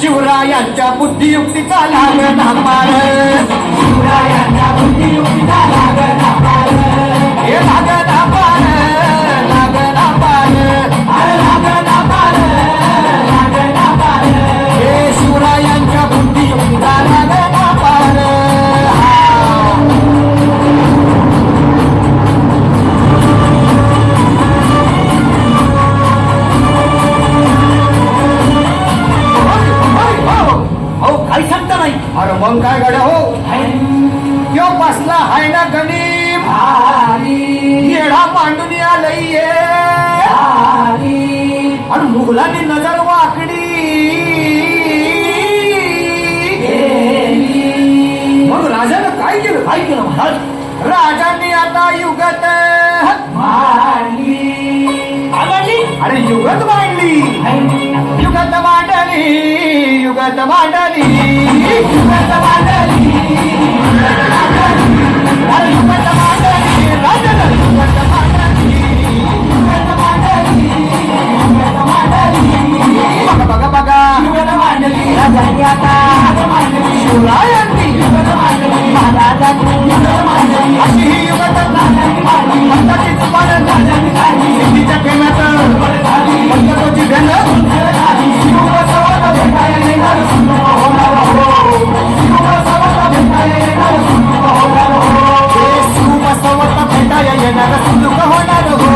शिवरायांच्या बुद्धियुक्तीचा लागला पार, शिवरायांच्या बुद्धियुक्तीचा लागला पार, हे लागला पार, लागला पार, अरे लागला पार, लागला पार, हे शिवरायांच्या बुद्धियुक्तीचा लागला पार. काही सांगता नाही. अरे मग काय गड्या हो, यो बसला हाय ना गणिम, येडा मांडून आलंय आणि मुघलांनी नजर वाकडी, मग राजानं काय केलं? काय केलं महाराज? राजांनी आता युगत मांडली. अरे युगत मांडली, युगत मांडली, युगत मांडली, युगत मांडली, अरे युगत मांडली, राजानं युगत मांडली, युगत मांडली, युगत मांडली. बघा बघा बघा, युगत मांडली राजांनी आता, शिवरायांनी युगत मांडली, महाराजांनी युगत मांडली, अशी ही युगत मांडली. भक्ताची जुबान राजांनी काढली, सिद्धीच्या प्रेमाचं भक्ताची गंध शिवबसवाला भेटायला येणार, सुंदर होणार हो, शिवबसवाला भेटायला येणार, सुंदर होणार हो, शिवबसवाला भेटायला येणार, सुंदर होणार हो.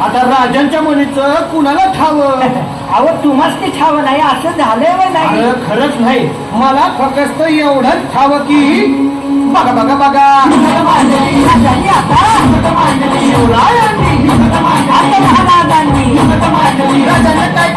आता राजांच्या मुलीचं कुणाला ठावं? अहो तुम्हाच ते ठाव नाही असं झालंय व नाही. खरंच नाही, मला फक्त एवढंच ठावं की बघा बघा बघा, राजांनी आता, शिवरायांनी आता महाराजांनी, राजाने काय